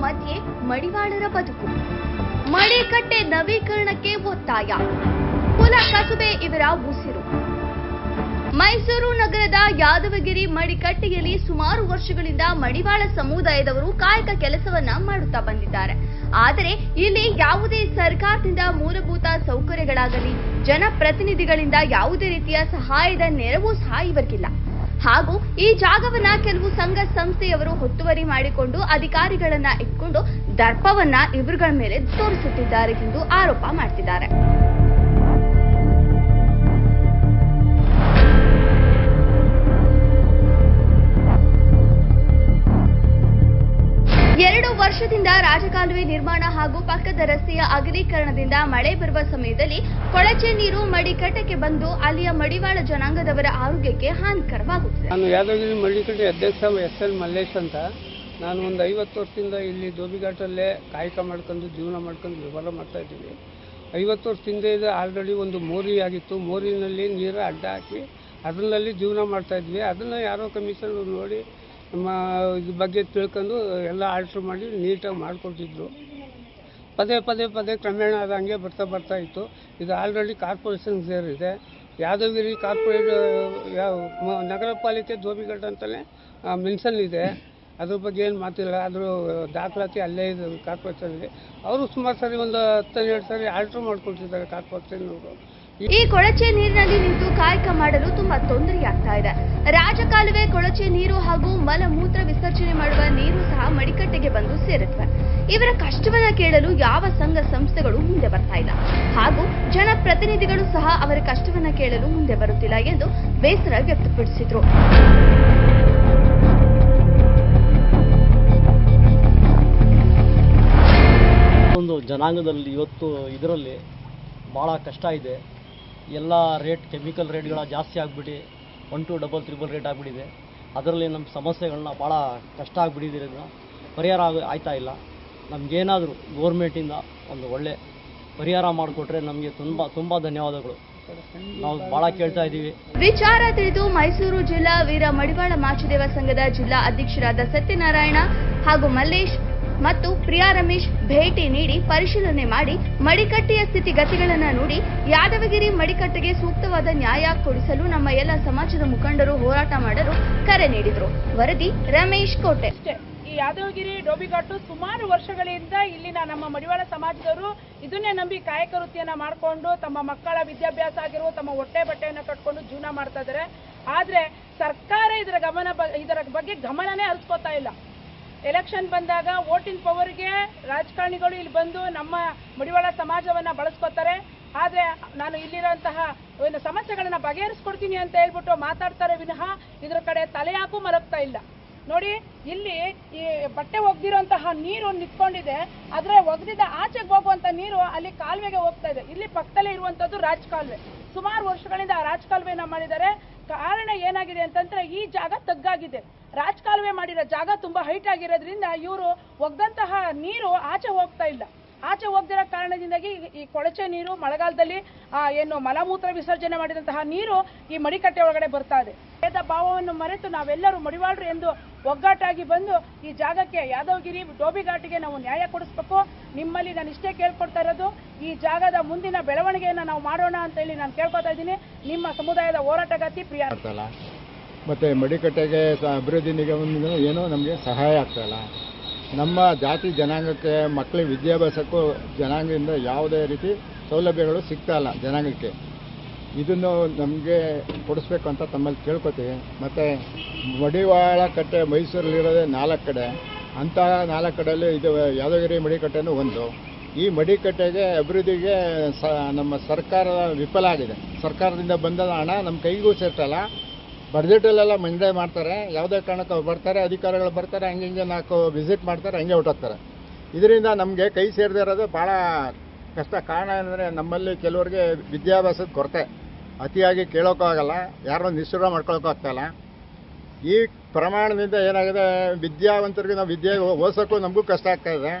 ಮಧ್ಯೆ ಮಡಿವಾಳರ ಬದುಕು. ಮಡಿಕಟ್ಟೆ ನವೀಕರಣಕ್ಕೆ ಒತ್ತಾಯ. ಕುಲ ಕಸುಬೆ ಇವರ ಉಸಿರು. ಮೈಸೂರು ನಗರದ ಯಾದವಗಿರಿ ಮಡಿಕಟ್ಟೆಯಲ್ಲಿ ಸುಮಾರು ವರ್ಷಗಳಿಂದ ಮಡಿವಾಳ ಸಮುದಾಯದವರು ಕಾಯಕ ಕೆಲಸವನ್ನ ಮಾಡುತ್ತಾ ಬಂದಿದ್ದಾರೆ. ಆದರೆ ಇಲ್ಲಿ ಯಾವುದೇ ಸರ್ಕಾರದಿಂದ ಮೂಲಭೂತ ಸೌಕರ್ಯಗಳಾಗಲಿ ಜನಪ್ರತಿನಿಧಿಗಳಿಂದ ಯಾವುದೇ ರೀತಿಯ ಸಹಾಯದ ನೆರವು ಸಹ ಇವರಿಗಿಲ್ಲ. ಹಾಗೂ ಈ ಜಾಗವನ್ನ ಕೆಲವು ಸಂಘ ಸಂಸ್ಥೆಯವರು ಒತ್ತುವರಿ ಮಾಡಿಕೊಂಡು ಅಧಿಕಾರಿಗಳನ್ನ ಇಟ್ಕೊಂಡು ದರ್ಪವನ್ನ ಇವರುಗಳ ಮೇಲೆ ತೋರಿಸುತ್ತಿದ್ದಾರೆ ಎಂದು ಆರೋಪ ಮಾಡ್ತಿದ್ದಾರೆ. 2 ವರ್ಷದಿಂದ ರಾಜಕಾಲುವೆ ನಿರ್ಮಾಣ ಹಾಗೂ ಪಕ್ಕದ ರಸ್ತೆಯ ಅಗಲೀಕರಣದಿಂದ ಮಳೆ ಬರುವ ಸಮಯದಲ್ಲಿ ಕೊಳಚೆ ನೀರು ಮಡಿಕಟ್ಟೆಗೆ ಬಂದು ಅಲ್ಲಿಯ ಮಡಿವಾಳ ಜನಾಂಗದವರ ಆರೋಗ್ಯಕ್ಕೆ ಹಾನಿಕರವಾಗುತ್ತದೆ. ನಾನು ಯಾದಗಿರಿ ಮಡಿಕಟ್ಟೆ ಅಧ್ಯಕ್ಷ SL ಮಲ್ಲೇಶ್ ಅಂತ. ನಾನು ಒಂದು 50 ವರ್ಷದಿಂದ ಇಲ್ಲಿ ಧೋಬಿಘಾಟಲ್ಲೇ ಕಾಯಕ ಮಾಡ್ಕೊಂಡು ಜೀವನ ಮಾಡ್ಕೊಂಡು ವ್ಯವಹಾರ ಮಾಡ್ತಾ ಇದ್ದೀವಿ. 50 ವರ್ಷದಿಂದ ಇದು ಆಲ್ರೆಡಿ ಒಂದು ಮೋರಿ ಆಗಿತ್ತು. ಮೋರಿನಲ್ಲಿ ನೀರು ಅಡ್ಡ ಹಾಕಿ ಅದರಲ್ಲಿ ಜೀವನ ಮಾಡ್ತಾ ಇದ್ವಿ. ಅದನ್ನು ಯಾರೋ ಕಮಿಷನ್ ನೋಡಿ ನಮ್ಮ ಇದ್ರ ಬಗ್ಗೆ ತಿಳ್ಕೊಂಡು ಎಲ್ಲ ಆಲ್ಟ್ರ್ ಮಾಡಿ ನೀಟಾಗಿ ಮಾಡಿಕೊಡ್ತಿದ್ರು. ಪದೇ ಕ್ರಮೇಣ ಅದು ಹಂಗೆ ಬರ್ತಾ ಇತ್ತು. ಇದು ಆಲ್ರೆಡಿ ಕಾರ್ಪೊರೇಷನ್ ಸೇರಿದೆ. ಯಾದಗಿರಿ ಕಾರ್ಪೊರೇಟ್ ನಗರ ಪಾಲಿಕೆ ಧೋಬಿಘಾಟ ಅಂತಲೇ ಮೆನ್ಷನ್ ಇದೆ. ಅದ್ರ ಬಗ್ಗೆ ಏನು ಮಾತಿಲ್ಲ. ಅದ್ರ ದಾಖಲಾತಿ ಅಲ್ಲೇ ಇದೆ ಕಾರ್ಪೊರೇಷನ್ಗೆ. ಅವರು ಸುಮಾರು ಸರಿ ಒಂದು 10-12 ಸರಿ ಆಲ್ಟ್ರ್ ಮಾಡಿಕೊಡ್ತಿದ್ದಾರೆ ಕಾರ್ಪೊರೇಷನ್ನವರು. ಈ ಕೊಳಚೆ ನೀರಿನಲ್ಲಿ ನಿಂತು ಕಾಯಕ ಮಾಡಲು ತುಂಬಾ ತೊಂದರೆಯಾಗ್ತಾ ಇದೆ. ರಾಜಕಾಲುವೆ ಕೊಳಚೆ ನೀರು ಹಾಗೂ ಮಲಮೂತ್ರ ವಿಸರ್ಜನೆ ಮಾಡುವ ನೀರು ಸಹ ಮಡಿಕಟ್ಟೆಗೆ ಬಂದು ಸೇರುತ್ತವೆ. ಇವರ ಕಷ್ಟವನ್ನ ಕೇಳಲು ಯಾವ ಸಂಘ ಸಂಸ್ಥೆಗಳು ಮುಂದೆ ಬರ್ತಾ ಇಲ್ಲ ಹಾಗೂ ಜನಪ್ರತಿನಿಧಿಗಳು ಸಹ ಅವರ ಕಷ್ಟವನ್ನ ಕೇಳಲು ಮುಂದೆ ಬರುತ್ತಿಲ್ಲ ಎಂದು ಬೇಸರ ವ್ಯಕ್ತಪಡಿಸಿದರು. ಒಂದು ಜನಾಂಗದಲ್ಲಿ ಇವತ್ತು ಇದರಲ್ಲಿ ಭಾಳ ಕಷ್ಟ ಇದೆ. ಎಲ್ಲ ರೇಟ್ ಕೆಮಿಕಲ್ ರೇಟ್ಗಳ ಜಾಸ್ತಿ ಆಗಿಬಿಟ್ಟು 1 2 3 ರೇಟ್ ಆಗಿಬಿಟ್ಟಿದೆ. ಅದರಲ್ಲಿ ನಮ್ಮ ಸಮಸ್ಯೆಗಳನ್ನ ಭಾಳ ಕಷ್ಟ ಆಗಿಬಿಟ್ಟಿದ್ದರಿಂದ ಪರಿಹಾರ ಆಯ್ತಾ ಇಲ್ಲ. ನಮಗೇನಾದರೂ ಗೌರ್ಮೆಂಟಿಂದ ಒಂದು ಒಳ್ಳೆ ಪರಿಹಾರ ಮಾಡಿಕೊಟ್ರೆ ನಮಗೆ ತುಂಬ ಧನ್ಯವಾದಗಳು. ನಾವು ಭಾಳ ಕೇಳ್ತಾ ಇದ್ದೀವಿ. ವಿಚಾರ ತಿಳಿದು ಮೈಸೂರು ಜಿಲ್ಲಾ ವೀರ ಮಡಿವಾಳ ಮಾಚಿದೇವ ಸಂಘದ ಜಿಲ್ಲಾ ಅಧ್ಯಕ್ಷರಾದ ಸತ್ಯನಾರಾಯಣ ಹಾಗೂ ಮಲ್ಲೇಶ್ ಮತ್ತು ಪ್ರಿಯಾ ರಮೇಶ್ ಭೇಟಿ ನೀಡಿ ಪರಿಶೀಲನೆ ಮಾಡಿ ಮಡಿಕಟ್ಟೆಯ ಸ್ಥಿತಿಗತಿಗಳನ್ನು ನೋಡಿ ಯಾದವಗಿರಿ ಮಡಿಕಟ್ಟೆಗೆ ಸೂಕ್ತವಾದ ನ್ಯಾಯ ಕೊಡಿಸಲು ನಮ್ಮ ಎಲ್ಲ ಸಮಾಜದ ಮುಖಂಡರು ಹೋರಾಟ ಮಾಡಲು ಕರೆ ನೀಡಿದರು. ವರದಿ ರಮೇಶ್ ಕೋಟೆ. ಈ ಯಾದವಗಿರಿ ಧೋಬಿಘಾಟು ಸುಮಾರು ವರ್ಷಗಳಿಂದ ಇಲ್ಲಿನ ನಮ್ಮ ಮಡಿವಾಳ ಸಮಾಜದವರು ಇದನ್ನೇ ನಂಬಿ ಕಾಯಕ ವೃತ್ತಿಯನ್ನ ಮಾಡಿಕೊಂಡು ತಮ್ಮ ಮಕ್ಕಳ ವಿದ್ಯಾಭ್ಯಾಸ ಆಗಿರುವ ತಮ್ಮ ಹೊಟ್ಟೆ ಬಟ್ಟೆಯನ್ನು ಕಟ್ಕೊಂಡು ಜೀವನ ಮಾಡ್ತಾ ಇದ್ದಾರೆ. ಆದ್ರೆ ಸರ್ಕಾರ ಇದರ ಬಗ್ಗೆ ಗಮನನೇ ಹರಿಸ್ಕೋತಾ ಇಲ್ಲ. ಎಲೆಕ್ಷನ್ ಬಂದಾಗ ವೋಟಿಂಗ್ ಪವರ್ಗೆ ರಾಜಕಾರಣಿಗಳು ಇಲ್ಲಿ ಬಂದು ನಮ್ಮ ಮಡಿವಾಳ ಸಮಾಜವನ್ನ ಬಳಸ್ಕೋತಾರೆ. ಆದ್ರೆ ನಾನು ಇಲ್ಲಿರುವಂತಹ ಒಂದು ಸಮಸ್ಯೆಗಳನ್ನ ಬಗೆಹರಿಸ್ಕೊಡ್ತೀನಿ ಅಂತ ಹೇಳ್ಬಿಟ್ಟು ಮಾತಾಡ್ತಾರೆ ವಿನಃ ಇದ್ರ ಕಡೆ ತಲೆ ಹಾಕು ಮಲಗ್ತಾ ಇಲ್ಲ. ನೋಡಿ, ಇಲ್ಲಿ ಈ ಬಟ್ಟೆ ಒಗ್ದಿರುವಂತಹ ನೀರು ನಿಂತ್ಕೊಂಡಿದೆ. ಆದ್ರೆ ಒಗ್ದಿದ್ದ ಆಚೆಗೆ ಹೋಗುವಂತ ನೀರು ಅಲ್ಲಿ ಕಾಲುವೆಗೆ ಹೋಗ್ತಾ ಇದೆ. ಇಲ್ಲಿ ಪಕ್ಕದಲ್ಲೇ ಇರುವಂತದ್ದು ರಾಜಕಾಲುವೆ. ಸುಮಾರು ವರ್ಷಗಳಿಂದ ಆ ರಾಜಕಾಲುವೆನ ಮಾಡಿದ್ದಾರೆ. ಕಾರಣ ಏನಾಗಿದೆ ಅಂತಂದ್ರೆ ಈ ಜಾಗ ತಗ್ಗಾಗಿದೆ. ರಾಜಕಾಲುವೆ ಮಾಡಿರೋ ಜಾಗ ತುಂಬಾ ಹೈಟ್ ಆಗಿರೋದ್ರಿಂದ ಇವರು ಒಗ್ದಂತಹ ನೀರು ಆಚೆ ಹೋಗ್ತಾ ಇಲ್ಲ. ಆಚೆ ಹೋಗ್ದಿರೋ ಕಾರಣದಿಂದಾಗಿ ಈ ಕೊಳಚೆ ನೀರು ಮಳೆಗಾಲದಲ್ಲಿ ಏನು ಮಲಮೂತ್ರ ವಿಸರ್ಜನೆ ಮಾಡಿದಂತಹ ನೀರು ಈ ಮಡಿಕಟ್ಟೆ ಒಳಗಡೆ ಬರ್ತಾ ಇದೆ. ಭೇದ ಭಾವವನ್ನು ಮರೆತು ನಾವೆಲ್ಲರೂ ಮಡಿವಾಳರು ಎಂದು ಒಗ್ಗಟ್ಟಾಗಿ ಬಂದು ಈ ಜಾಗಕ್ಕೆ ಯಾದವಗಿರಿ ಧೋಬಿಘಾಟಿಗೆ ನಾವು ನ್ಯಾಯ ಕೊಡಿಸ್ಬೇಕು. ನಿಮ್ಮಲ್ಲಿ ನಾನು ಇಷ್ಟೇ ಕೇಳ್ಕೊಡ್ತಾ ಇರೋದು, ಈ ಜಾಗದ ಮುಂದಿನ ಬೆಳವಣಿಗೆಯನ್ನು ನಾವು ಮಾಡೋಣ ಅಂತ ಹೇಳಿ ನಾನು ಕೇಳ್ಕೊತಾ ಇದ್ದೀನಿ. ನಿಮ್ಮ ಸಮುದಾಯದ ಹೋರಾಟಗಾತಿ ಪ್ರಿಯಾ. ಮತ್ತು ಮಡಿಕಟ್ಟೆಗೆ ಅಭಿವೃದ್ಧಿ ನಿಗಮದಿಂದ ಏನೂ ನಮಗೆ ಸಹಾಯ ಆಗ್ತಾಯಿಲ್ಲ. ನಮ್ಮ ಜಾತಿ ಜನಾಂಗಕ್ಕೆ ಮಕ್ಕಳಿಗೆ ವಿದ್ಯಾಭ್ಯಾಸಕ್ಕೂ ಜನಾಂಗದಿಂದ ಯಾವುದೇ ರೀತಿ ಸೌಲಭ್ಯಗಳು ಸಿಗ್ತಾ ಇಲ್ಲ ಜನಾಂಗಕ್ಕೆ. ಇದನ್ನು ನಮಗೆ ಕೊಡಿಸ್ಬೇಕು ಅಂತ ತಮ್ಮಲ್ಲಿ ಕೇಳ್ಕೊತೀವಿ. ಮತ್ತು ಮಡಿವಾಳ ಕಟ್ಟೆ ಮೈಸೂರಲ್ಲಿರೋದೇ 4 ಕಡೆ. ಅಂಥ 4 ಕಡೆಯಲ್ಲಿ ಇದು ಯಾದಗಿರಿ ಮಡಿಕಟ್ಟೆನೂ ಒಂದು. ಈ ಮಡಿಕಟ್ಟೆಗೆ ಅಭಿವೃದ್ಧಿಗೆ ನಮ್ಮ ಸರ್ಕಾರ ವಿಫಲ ಆಗಿದೆ. ಸರ್ಕಾರದಿಂದ ಬಂದ ಹಣ ನಮ್ಮ ಕೈಗೂ ಸೇರ್ತಲ್ಲ. ಬಡ್ಜೆಟಲ್ಲೆಲ್ಲ ಮಂಡನೆ ಮಾಡ್ತಾರೆ. ಯಾವುದೇ ಕಾರಣಕ್ಕೆ ಬರ್ತಾರೆ, ಅಧಿಕಾರಿಗಳು ಬರ್ತಾರೆ, ಹಂಗೆ 4 ವಿಸಿಟ್ ಮಾಡ್ತಾರೆ, ಹಂಗೆ ಹೊರಟೋಗ್ತಾರೆ. ಇದರಿಂದ ನಮಗೆ ಕೈ ಸೇರದೇ ಇರೋದು ಭಾಳ ಕಷ್ಟ. ಕಾರಣ ಏನಂದರೆ ನಮ್ಮಲ್ಲಿ ಕೆಲವರಿಗೆ ವಿದ್ಯಾಭ್ಯಾಸದ ಕೊರತೆ. ಅತಿಯಾಗಿ ಕೇಳೋಕ್ಕೂ ಆಗಲ್ಲ, ಯಾರನ್ನೂ ನಿಷ್ಠುರ ಮಾಡ್ಕೊಳ್ಳೋಕ್ಕೂ ಆಗ್ತಾಯಿಲ್ಲ. ಈ ಪ್ರಮಾಣದಿಂದ ಏನಾಗಿದೆ, ವಿದ್ಯಾವಂತರಿಗೆ ನಾವು ವಿದ್ಯೆ ಓದಿಸೋಕ್ಕೂ ನಮಗೂ ಕಷ್ಟ ಆಗ್ತಾಯಿದೆ.